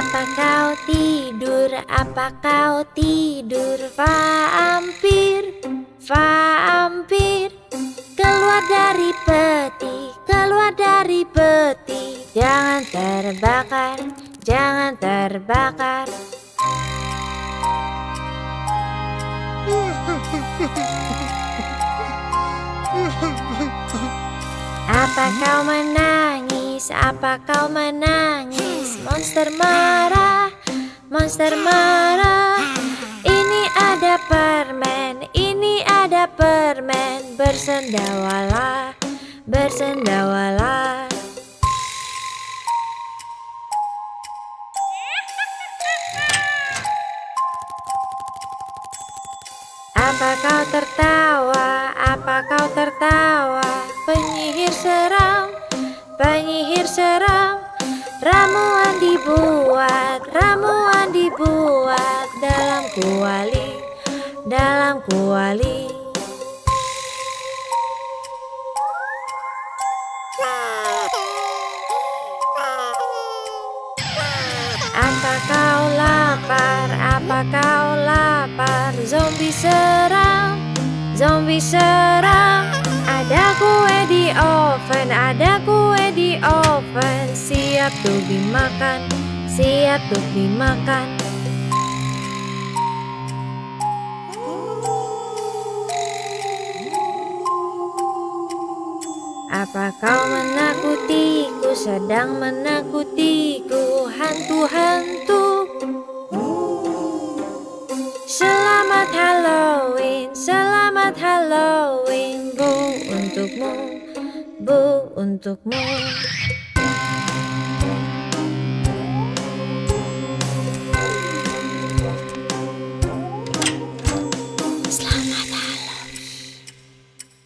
Apa kau tidur? Apa kau tidur? Vampir, vampir, keluar dari peti, keluar dari peti. Jangan terbakar, jangan terbakar. Apa kau menangis? Apa kau menangis? Monster marah, monster marah. Ini ada permen, ini ada permen. Bersendawalah, bersendawalah. Apa kau tertawa? Apa kau tertawa? Penyihir seram, penyihir seram. Ramuan dibuat, ramuan dibuat dalam kuali, dalam kuali. Apa kau lapar? Apa kau lapar? Zombie seram, zombie seram. Ada kue di oven, ada kue di oven. Siap untuk dimakan, siap untuk dimakan. Apa kau menakutiku? Sedang menakutiku. Hantu-hantu. Selamat Halloween, selamat Halloween. Bu untukmu, bu untukmu. Selamat Halloween.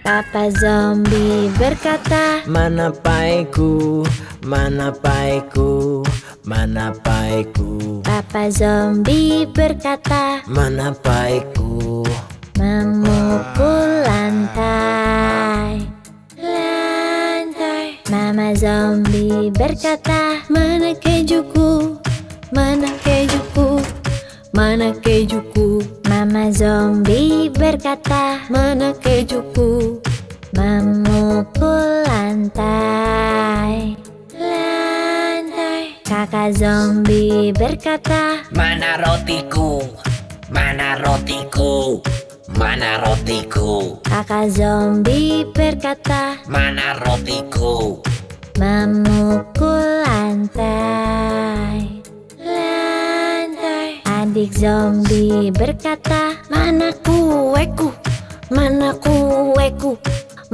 Papa zombie berkata, mana paiku, mana paiku, mana paiku. Papa zombie berkata, mana paiku. memukul lantai, lantai. Mama zombie berkata, mana kejuku, mana kejuku, mana kejuku. Mama zombie berkata, mana kejuku. Memukul lantai, lantai. Kakak zombie berkata, Mana rotiku, mana rotiku, mana rotiku. Kakak zombie berkata, Mana rotiku. memukul lantai, lantai. Adik zombie berkata, mana kueku, mana kueku,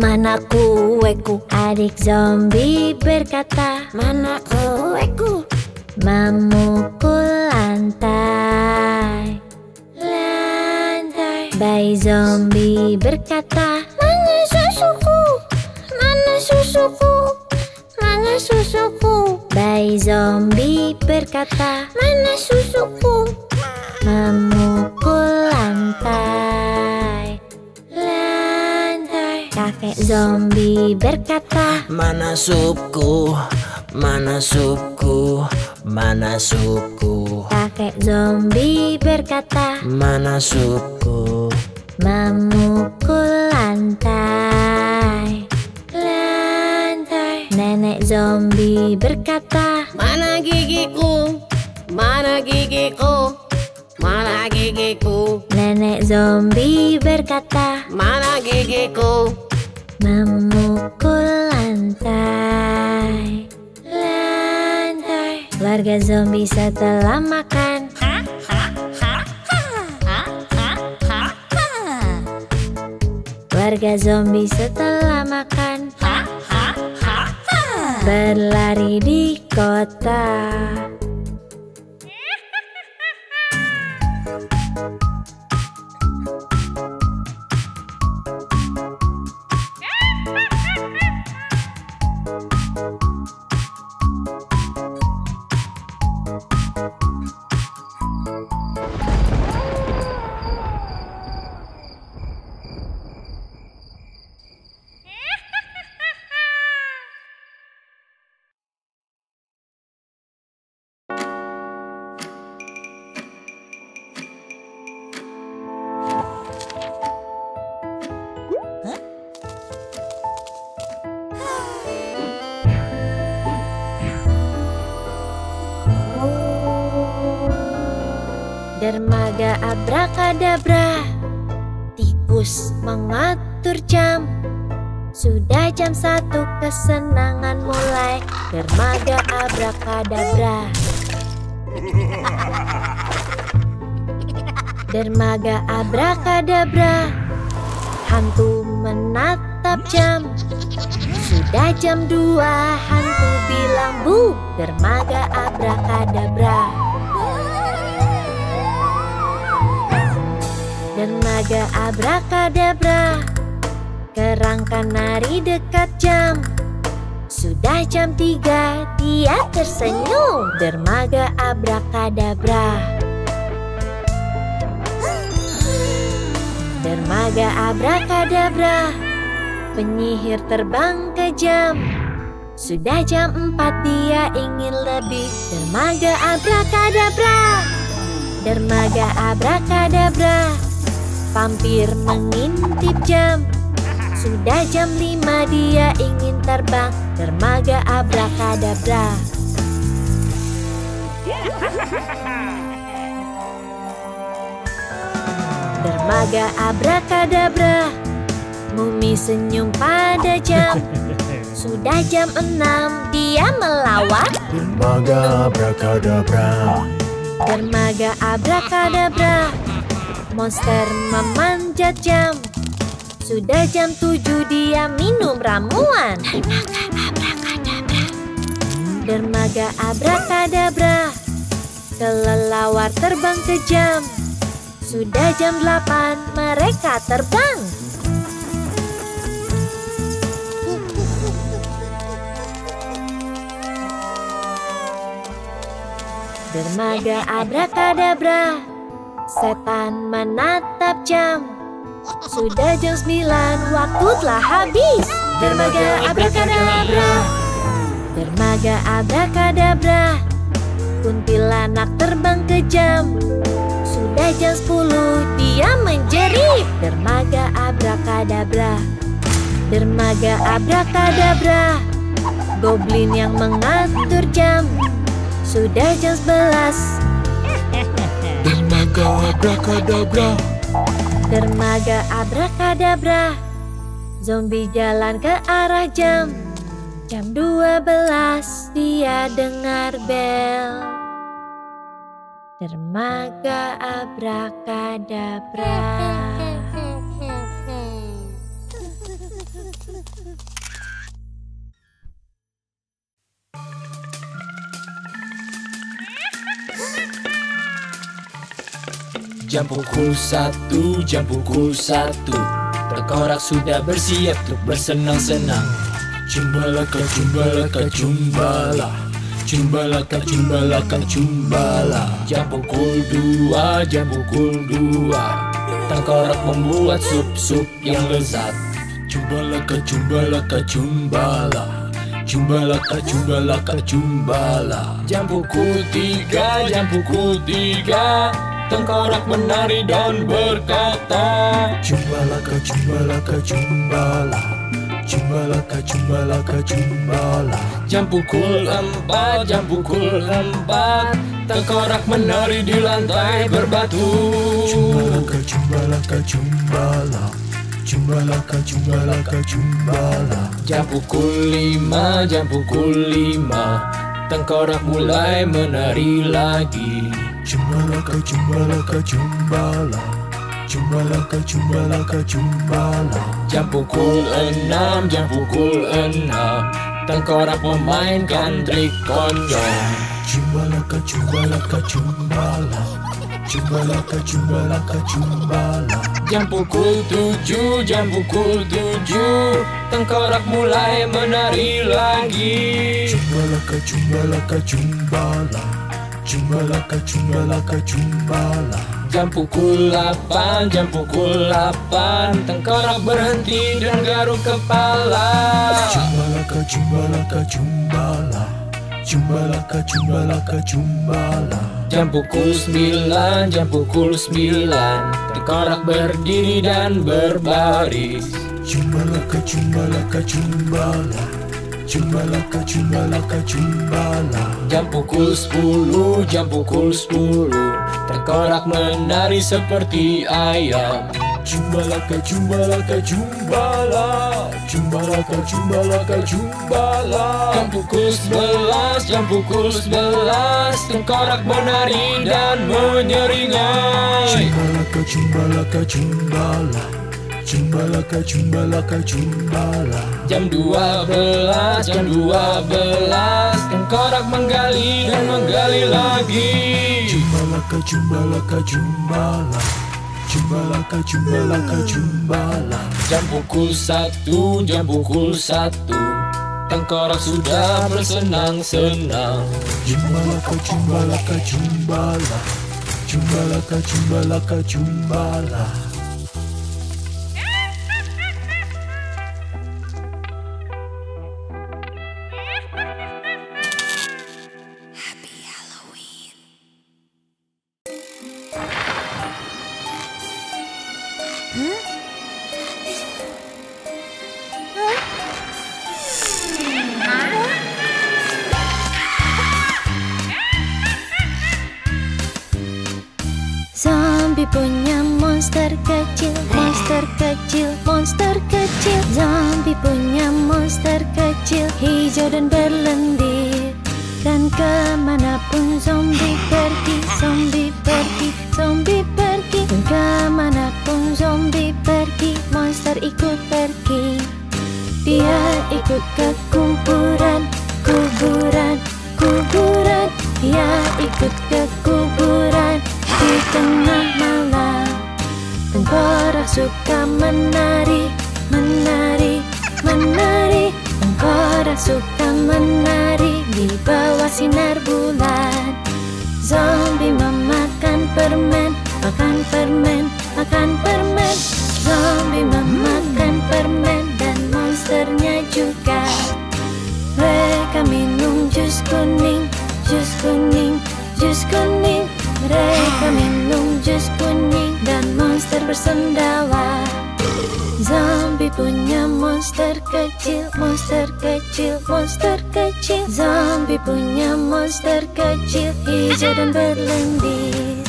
mana kueku. Adik zombie berkata, mana kueku. Memukul lantai, lantai. Bayi zombie berkata, mana susuku, mana susuku, mana susuku. Bayi zombie berkata, mana susuku. Memukul lantai, lantai. Kakek zombie berkata, Mana supku, mana supku, mana supku. kakek zombie berkata, Mana supku. memukul lantai, lantai. Nenek zombie berkata, Mana gigiku? Mana gigiku? Mana gigiku? nenek zombie berkata, Mana gigiku? memukul lantai, lantai. Keluarga zombie setelah makan, keluarga zombie setelah makan, berlari di kota. Dermaga abrakadabra, tikus mengatur jam. Sudah jam 1 kesenangan mulai. Dermaga abrakadabra. Dermaga abrakadabra, hantu menatap jam. Sudah jam 2, hantu bilang bu. Dermaga abrakadabra. Dermaga abrakadabra, kerang kanari dekat jam. Sudah jam 3, dia tersenyum. Dermaga abrakadabra. Dermaga abrakadabra, penyihir terbang ke jam. Sudah jam 4, dia ingin lebih. Dermaga abrakadabra. Dermaga abrakadabra, vampir mengintip jam. Sudah jam 5, dia ingin terbang. Dermaga abrakadabra. Dermaga abrakadabra, mumi senyum pada jam. Sudah jam 6, dia melawat. Dermaga abrakadabra. Dermaga abrakadabra, monster memanjat jam. Sudah jam 7, dia minum ramuan. Dermaga abrakadabra, kelelawar terbang ke jam. Sudah jam 8, mereka terbang. Dermaga abrakadabra, setan menatap jam. Sudah jam 9, waktu telah habis. Dermaga abrakadabra. Dermaga abrakadabra, kuntilanak terbang ke jam. Sudah jam 10, dia menjerit. Dermaga abrakadabra. Dermaga abrakadabra, goblin yang mengatur jam. Sudah jam 11. Dermaga abrakadabra. Dermaga abrakadabra, zombie jalan ke arah jam. Jam 12, dia dengar bel. Dermaga abrakadabra. Jam pukul 1, jam pukul 1. Tengkorak sudah bersiap untuk bersenang-senang. Cumbalaka, cumbalaka, cumbala. Cumbalaka, cumbalaka, cumbala. Jam pukul 2, jam pukul 2. Tengkorak membuat sup-sup yang lezat. Cumbalaka, cumbalaka, cumbala. Cumbalaka, cumbalaka, cumbala. Jam pukul 3, jam pukul 3. Tengkorak menari dan berkata, Cumbalaka, cumbalaka, cumbala. Cumbalaka, cumbalaka, cumbala. jam pukul 4, jam pukul 4. Tengkorak menari di lantai berbatu. Cumbalaka, cumbalaka, cumbala. Cumbalaka, cumbalaka, cumbala. Jam pukul 5, jam pukul 5. Tengkorak mulai menari lagi. Cumbalaka, cumbalaka, cumbala. Cumbalaka, cumbalaka, cumbala. Jam pukul 6, jam pukul 6. Tengkorak memainkan trik konyol. Cumbalaka, cumbalaka, cumbala. Cumbalaka, cumbalaka, cumbala. Jam pukul 7, jam pukul 7. Tengkorak mulai menari lagi. Cumbalaka, cumbalaka, cumbala. Cumbalaka, cumbalaka, cumbala. Jam pukul 8, jam pukul 8. Tengkorak berhenti dan garuk kepala. Cumbalaka, cumbalaka, cumbala. Cumbalaka, cumbalaka, cumbala. Jam pukul 9, jam pukul 9. Tengkorak berdiri dan berbaris. Cumbalaka, cumbalaka, cumbala. Jumbalaka, jumbalaka, jumbala. Jam pukul 10, jam pukul 10. Tengkorak menari seperti ayam. Jumbalaka, jumbalaka, jumbala. Jumbalaka, jumbalaka, jumbala. Jam pukul 11, jam pukul 11. Tengkorak menari dan menyeringai. Jumbalaka, jumbalaka, jumbala. Jumbalaka, jumbalaka, jumbala. Jam 12, jam 12. Tengkorak menggali dan menggali lagi. Jumbalaka, jumbalaka, jumbala. Jumbalaka, jumbalaka, jumbala. Jam pukul 1, jam pukul 1. Tengkorak sudah bersenang-senang. Jumbalaka, jumbalaka, jumbala. Jumbalaka, jumbalaka, jumbala. Zombie punya monster kecil, monster kecil, monster kecil. Zombie punya monster kecil, hijau dan berlendir. Dan kemanapun zombie pergi, zombie pergi, zombie pergi. Dan kemanapun zombie pergi, monster ikut pergi. Dia ikut ke kuburan, kuburan, kuburan. Dia ikut ke kuburan di tengah malam. Tengkorak suka menari, menari, menari. Tengkorak suka menari di bawah sinar bulan. Zombie memakan permen, makan permen, makan permen. Zombie memakan permen dan monsternya juga. Mereka minum jus kuning, jus kuning, jus kuning. Mereka minum jus kuning dan monster bersendawa. Zombie punya monster kecil, monster kecil, monster kecil. Zombie punya monster kecil, hijau dan berlendir.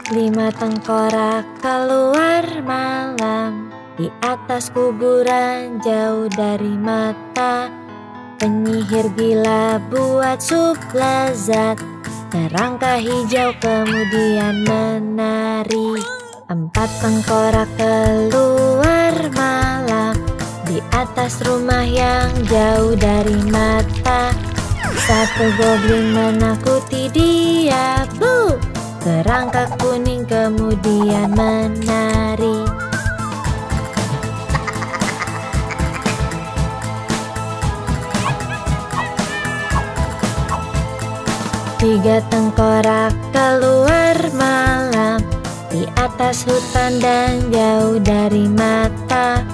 Lima tengkorak keluar malam di atas kuburan jauh dari mata. Penyihir gila buat sup lezat. Kerangka hijau kemudian menari. Empat tengkorak keluar malam di atas rumah yang jauh dari mata. Satu goblin menakuti dia, bu. Kerangka kuning kemudian menari. Tiga tengkorak keluar malam di atas hutan dan jauh dari mata.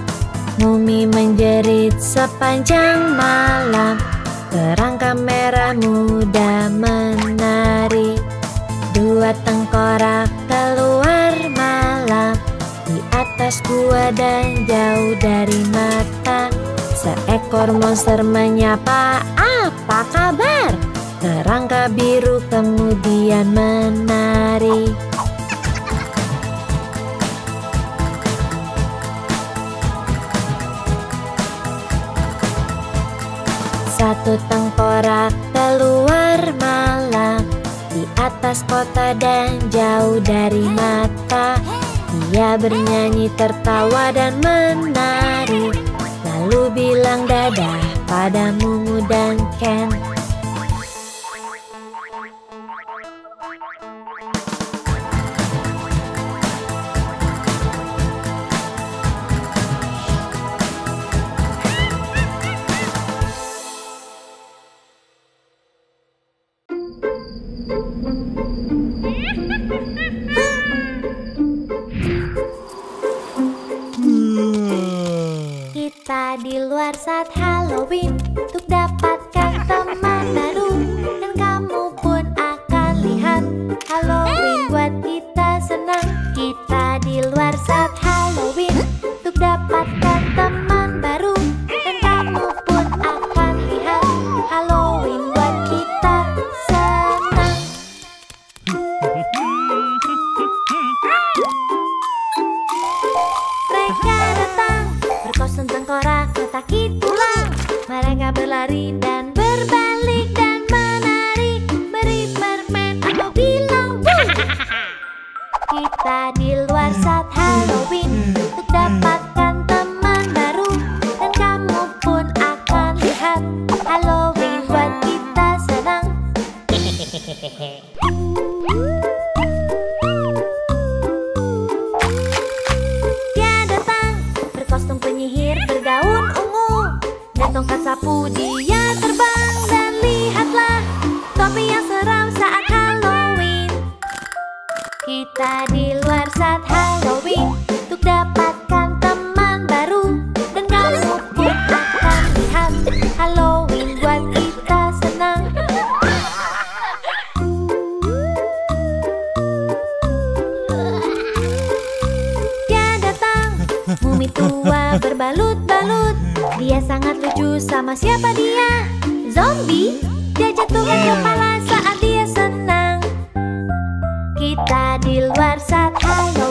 Mumi menjerit sepanjang malam. Kerangka merah muda menari. Dua tengkorak keluar malam di atas gua dan jauh dari mata. Seekor monster menyapa, apa kabar? Kerangka biru kemudian menari. Satu tengkorak keluar malam di atas kota dan jauh dari mata. Dia bernyanyi, tertawa dan menari. Lalu bilang dadah pada Mumu dan Ken. luar saat Halloween untuk dapatkan teman baru, dan kamu pun akan lihat Halloween buat kita senang. Mereka datang berkostum tengkorak kotak-kotak tulang. Mereka berlari dan berbalik dan menari, beri permen atau bilang wuh. Kita di luar saat Halloween untuk dapatkan teman baru, dan kamu pun akan lihat Halloween buat kita senang. Dia datang berkostum penyihir bergaun ungu, dan tongkat sapu dia terbang. Dan lihatlah topi yang seram saat Halloween. Kita di luar saat Halloween untuk dapatkan teman baru, dan kamu pun akan lihat Halloween buat kita senang. Dia datang mumi tua berbalut-balut. Dia sangat lucu, sama siapa dia? Zombie. Dia jatuhkan kepala saat dia senang. Kita di luar saat Halloween